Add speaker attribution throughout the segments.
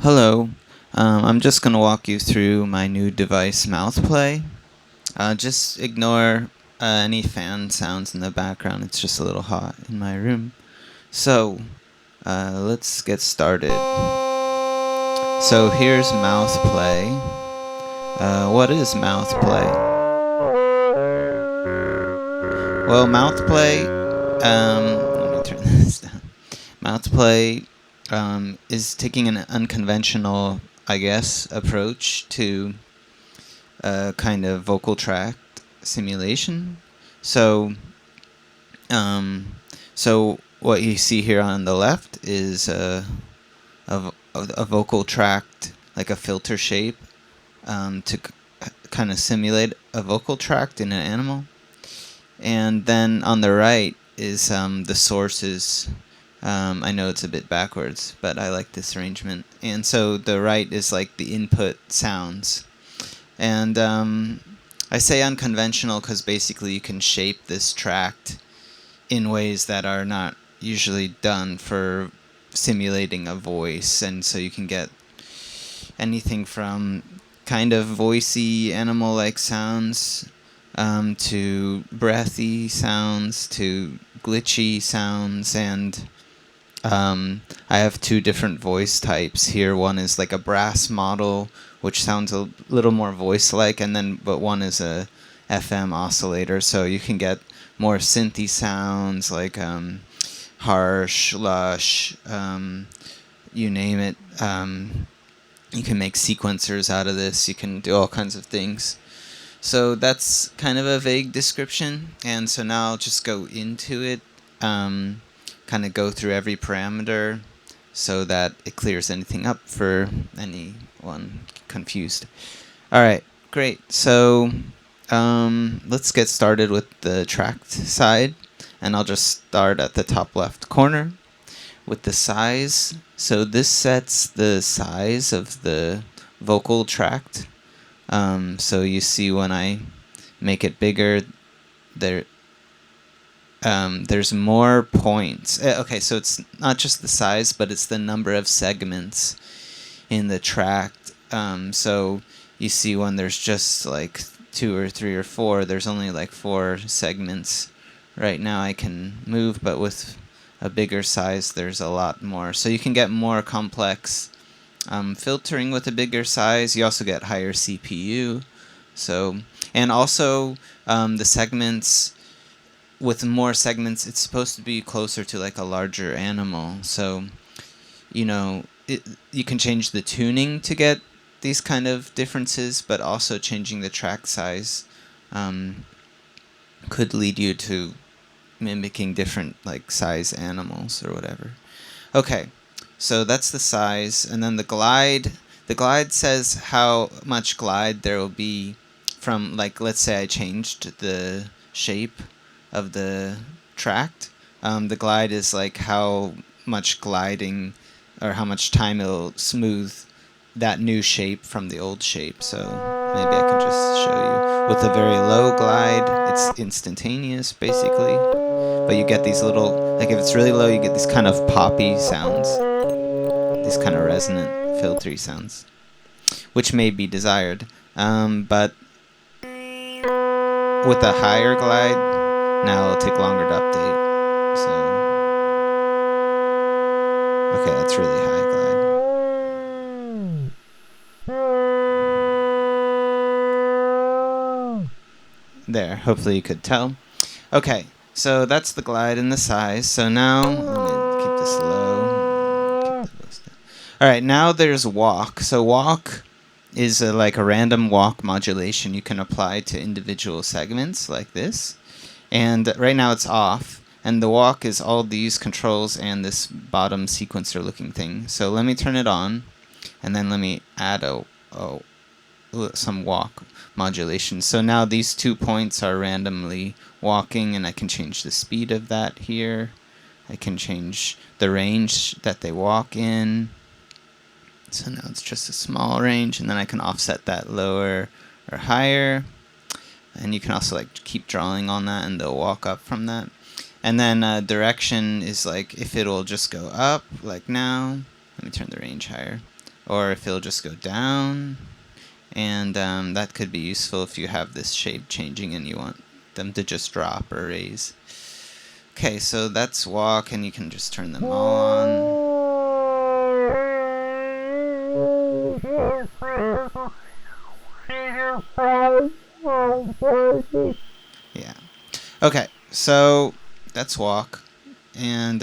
Speaker 1: Hello, I'm just going to walk you through my new device mouth play. Just ignore any fan sounds in the background, it's just a little hot in my room. So, let's get started. So here's mouth play. What is mouth play? Well, mouth play, let me turn this down. Mouth play is taking an unconventional, I guess, approach to kind of vocal tract simulation. So, so what you see here on the left is a vocal tract, like a filter shape, to kind of simulate a vocal tract in an animal. And then on the right is the sources. I know it's a bit backwards, but I like this arrangement. And so the right is like the input sounds. And I say unconventional because basically you can shape this tract in ways that are not usually done for simulating a voice. And so you can get anything from kind of voicey animal-like sounds to breathy sounds to glitchy sounds. And I have two different voice types here. One is like a brass model, which sounds a little more voice-like, but one is a FM oscillator, so you can get more synthy sounds like harsh, lush, you name it. You can make sequencers out of this. You can do all kinds of things. So that's kind of a vague description, and so now I'll just go into it. Kind of go through every parameter so that it clears anything up for anyone confused. Alright, great. So let's get started with the tract side, and I'll just start at the top left corner with the size. So this sets the size of the vocal tract. So you see when I make it bigger, there's more points. Okay, so it's not just the size, but it's the number of segments in the tract. So you see when there's just like 2 or 3 or 4, there's only like 4 segments. Right now I can move, but with a bigger size, there's a lot more. So you can get more complex filtering with a bigger size. You also get higher CPU. So, and also the segments. With more segments, it's supposed to be closer to like a larger animal. So, you can change the tuning to get these kind of differences, but also changing the track size could lead you to mimicking different like size animals or whatever. Okay, so that's the size, and then the glide. The glide says how much glide there will be from, like, let's say I changed the shape of the tract. The glide is like how much gliding or how much time it'll smooth that new shape from the old shape. So maybe I can just show you. With a very low glide, it's instantaneous basically, but you get these little, like if it's really low, you get these kind of poppy sounds, these kind of resonant filtery sounds, which may be desired. But with a higher glide, now it'll take longer to update. So, okay, that's really high glide. There, hopefully you could tell. Okay, so that's the glide and the size. So now, let me keep this low. Alright, now there's walk. So walk is like a random walk modulation you can apply to individual segments like this. And right now it's off, and the walk is all these controls and this bottom sequencer looking thing. So let me turn it on, and then let me add some walk modulation. So now these 2 points are randomly walking, and I can change the speed of that here. I can change the range that they walk in. So now it's just a small range, and then I can offset that lower or higher. And you can also like keep drawing on that, and they'll walk up from that. And then direction is like if it'll just go up, like now. Let me turn the range higher. or if it'll just go down. And that could be useful if you have this shape changing and you want them to just drop or raise. Okay, so that's walk, and you can just turn them all on. Yeah. Okay, so that's walk. And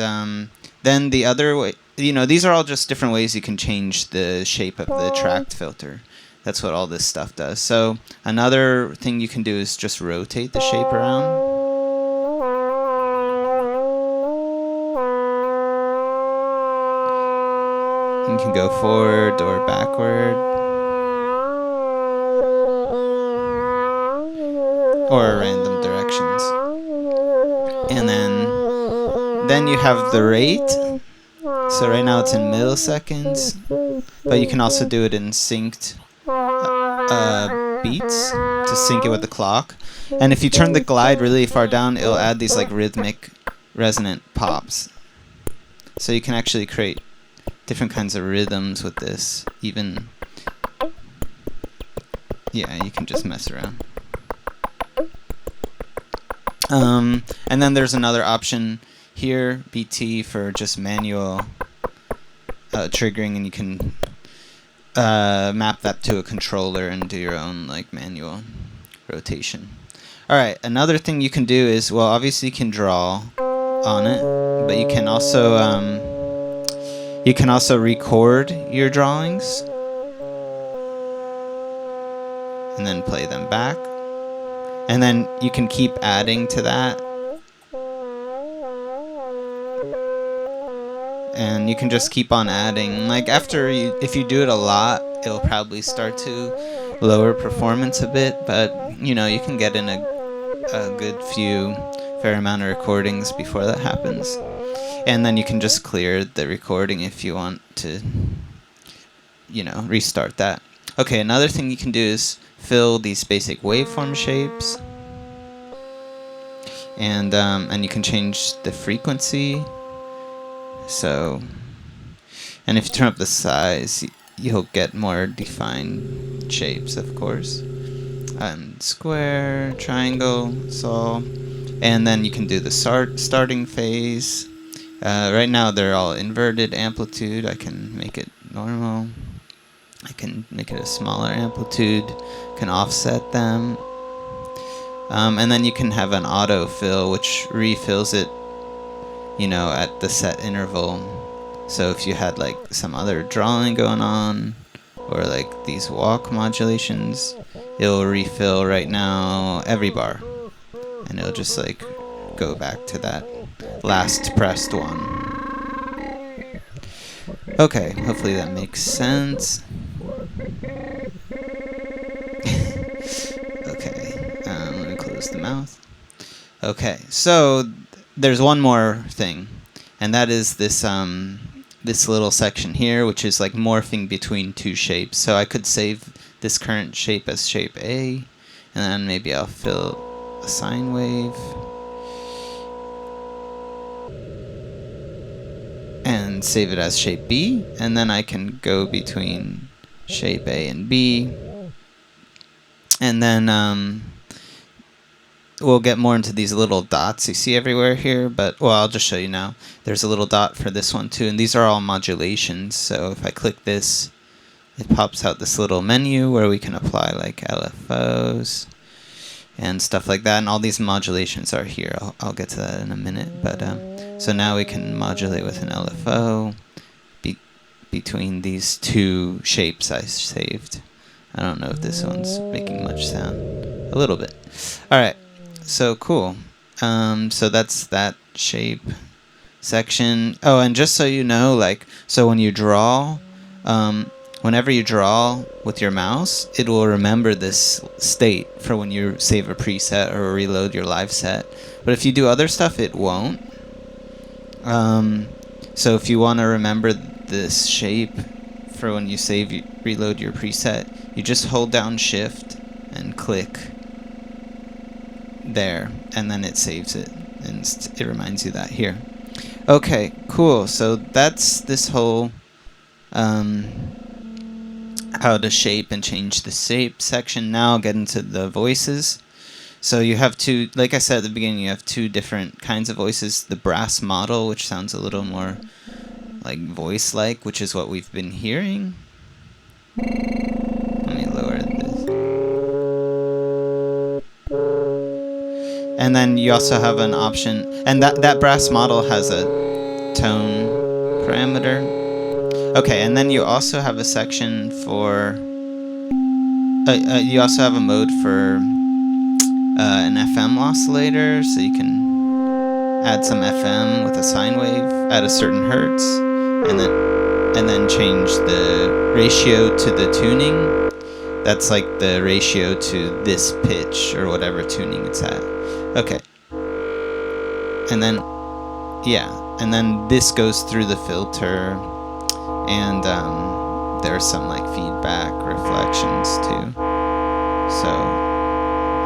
Speaker 1: then the other way, these are all just different ways you can change the shape of the tract filter. That's what all this stuff does. So another thing you can do is just rotate the shape around. You can go forward or backward, or random directions. And then you have the rate. So right now it's in milliseconds, but you can also do it in synced beats to sync it with the clock. And if you turn the glide really far down, it'll add these like rhythmic resonant pops. So you can actually create different kinds of rhythms with this. Even, yeah, you can just mess around. And then there's another option here, BT, for just manual triggering, and you can map that to a controller and do your own like manual rotation. Alright, another thing you can do is, well, obviously you can draw on it, but you can also record your drawings and then play them back. And then you can keep adding to that. And you can just keep on adding. Like if you do it a lot, it'll probably start to lower performance a bit, but you can get in a good fair amount of recordings before that happens. And then you can just clear the recording if you want to, restart that. Okay, another thing you can do is fill these basic waveform shapes. And you can change the frequency. So, and if you turn up the size, you'll get more defined shapes, of course. Square, triangle, so, and then you can do the starting phase. Right now they're all inverted amplitude. I can make it normal. I can make it a smaller amplitude. Can offset them. And then you can have an autofill, which refills it, at the set interval. So if you had like some other drawing going on, or like these walk modulations, it'll refill right now every bar, and it'll just like go back to that last pressed one. Okay, hopefully that makes sense. Okay, let me close the mouth. Okay, so there's one more thing, and that is this this little section here, which is like morphing between two shapes. So I could save this current shape as shape A, and then maybe I'll fill a sine wave, and save it as shape B, and then I can go between shape A and B, and then we'll get more into these little dots you see everywhere here, but I'll just show you now. There's a little dot for this one too, and these are all modulations. So if I click this, it pops out this little menu where we can apply like LFOs and stuff like that, and all these modulations are here. I'll get to that in a minute, but so now we can modulate with an LFO between these two shapes I saved. I don't know if this one's making much sound. A little bit. Alright. So cool. So that's that shape section. Oh, and just so you know, like, so when you draw, whenever you draw with your mouse, it will remember this state for when you save a preset or reload your live set. But if you do other stuff, it won't. So if you want to remember this shape for when you reload your preset, you just hold down Shift and click there, and then it saves it, and it reminds you that here. Okay, cool. So that's this whole how to shape and change the shape section. Now I'll get into the voices. So you have two, like I said at the beginning, you have two different kinds of voices. The brass model, which sounds a little more like voice-like, which is what we've been hearing. Let me lower this. And then you also have an option, and that brass model has a tone parameter. Okay, and then you also have a section for, you also have a mode for an FM oscillator, so you can add some FM with a sine wave at a certain hertz, and then change the ratio to the tuning. That's like the ratio to this pitch or whatever tuning it's at. Okay. And then, yeah, and then this goes through the filter, and there's some like feedback reflections too. So,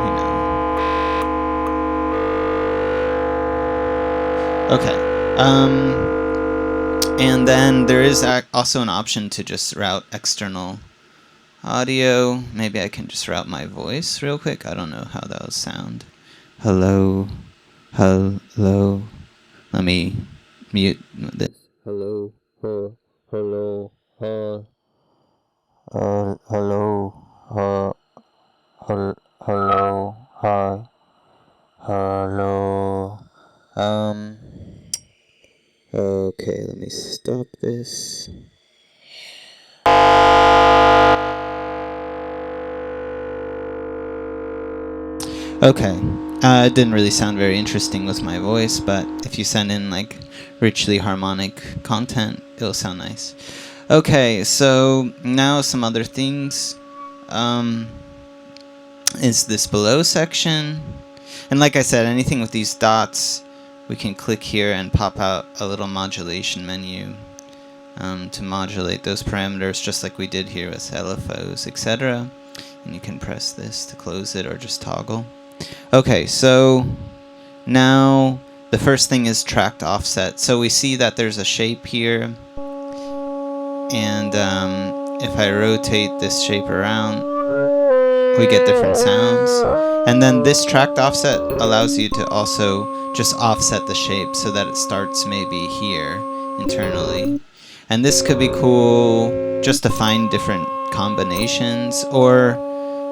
Speaker 1: you know. Okay. And then there is also an option to just route external audio. Maybe I can just route my voice real quick. I don't know how that will sound. Hello. Hello. Let me mute this. Hello. Hello. Hello. Hello. Hi. Hello. Okay, let me stop this. Okay, it didn't really sound very interesting with my voice, but if you send in like richly harmonic content, it'll sound nice. Okay, so now some other things. Is this below section? And like I said, anything with these dots, we can click here and pop out a little modulation menu to modulate those parameters, just like we did here with LFOs, etc. And you can press this to close it or just toggle. Okay, so now the first thing is tract offset. So we see that there's a shape here, and if I rotate this shape around, we get different sounds. And then this tract offset allows you to also just offset the shape so that it starts maybe here internally. And this could be cool just to find different combinations, or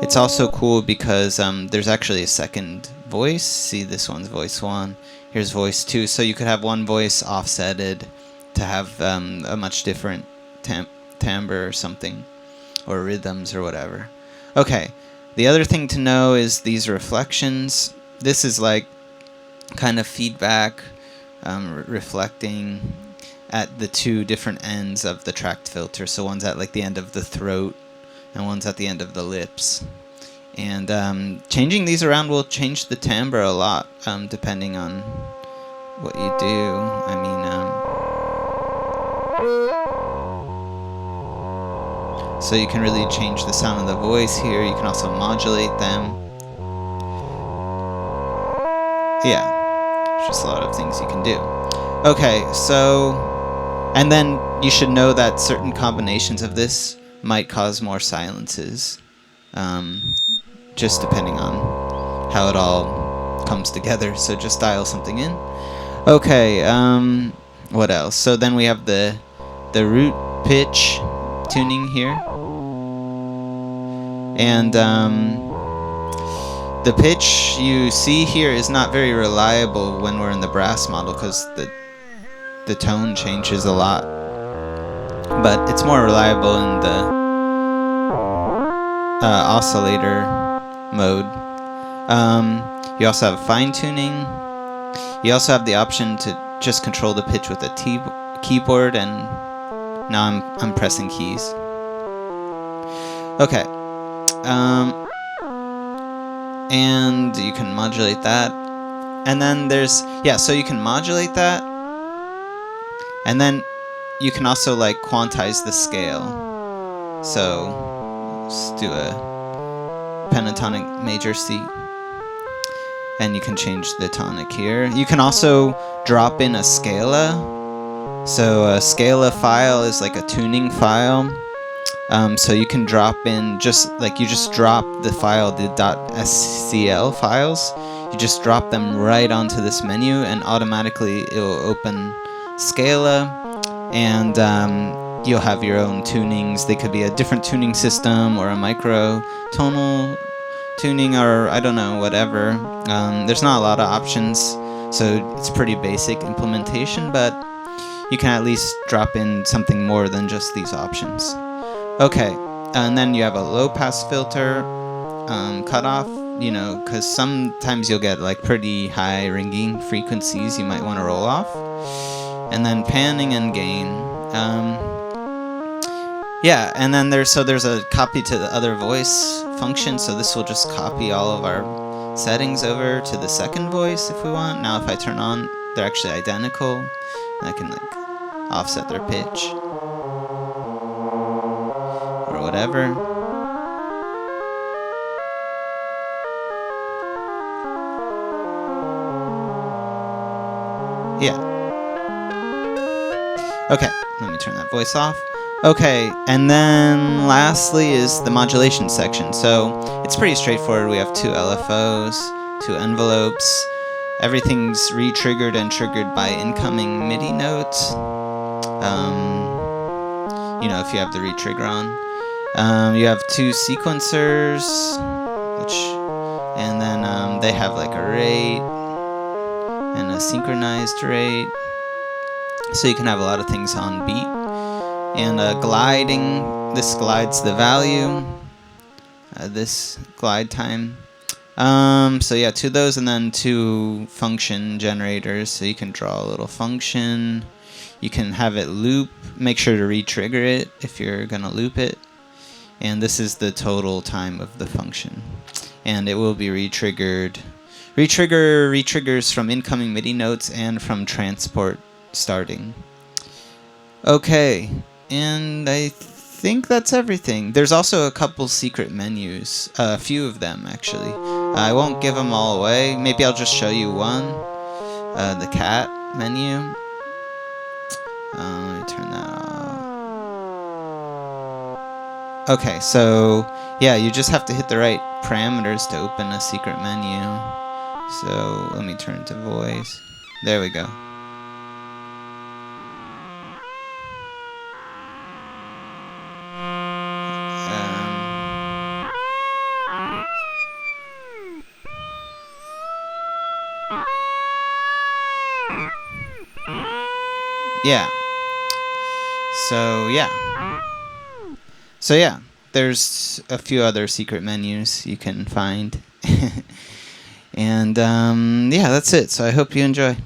Speaker 1: it's also cool because there's actually a second voice. See, this one's voice 1, here's voice 2, so you could have one voice offsetted to have a much different timbre or something, or rhythms or whatever. Okay, the other thing to know is these reflections. This is like kind of feedback, reflecting at the two different ends of the tract filter. So one's at like the end of the throat and one's at the end of the lips. And changing these around will change the timbre a lot, depending on what you do. I mean, so you can really change the sound of the voice here. You can also modulate them. Yeah, there's just a lot of things you can do. Okay, so, and then you should know that certain combinations of this might cause more silences, just depending on how it all comes together. So just dial something in. Okay, what else? So then we have the root pitch tuning here. And the pitch you see here is not very reliable when we're in the brass model because the tone changes a lot. But it's more reliable in the oscillator mode. You also have fine tuning. You also have the option to just control the pitch with a keyboard, and now I'm pressing keys. Okay. And you can modulate that. And then there's, yeah, so you can modulate that. And then you can also like quantize the scale. So let's do a pentatonic major C. And you can change the tonic here. You can also drop in a scala. So a scala file is like a tuning file. So you can drop in just drop the file, the .scl files. You just drop them right onto this menu, and automatically it will open Scala, and you'll have your own tunings. They could be a different tuning system or a micro tonal tuning, or I don't know, whatever. There's not a lot of options, so it's pretty basic implementation, but you can at least drop in something more than just these options. Okay, and then you have a low pass filter cutoff, because sometimes you'll get like pretty high ringing frequencies you might want to roll off. And then panning and gain. Yeah, and then there's a copy to the other voice function, so this will just copy all of our settings over to the second voice if we want. Now if I turn on, they're actually identical, and I can like offset their pitch or whatever. Yeah. Okay, let me turn that voice off. Okay, and then lastly is the modulation section. So it's pretty straightforward. We have 2 LFOs, 2 envelopes. Everything's re-triggered and triggered by incoming MIDI notes. If you have the re-trigger on. You have 2 sequencers, and then they have like a rate and a synchronized rate. So you can have a lot of things on beat. And gliding, this glides the value, this glide time. So yeah, 2 of those, and then 2 function generators. So you can draw a little function. You can have it loop. Make sure to re-trigger it if you're gonna loop it. And this is the total time of the function. And it will be re-triggered. Re-triggers from incoming MIDI notes and from transport starting. Okay, and I think that's everything. There's also a couple secret menus, a few of them actually. I won't give them all away. Maybe I'll just show you one, the cat menu. Let me turn that off. Okay, so yeah, you just have to hit the right parameters to open a secret menu. So let me turn to voice. There we go. Yeah. So yeah, there's a few other secret menus you can find. And yeah, that's it. So I hope you enjoy.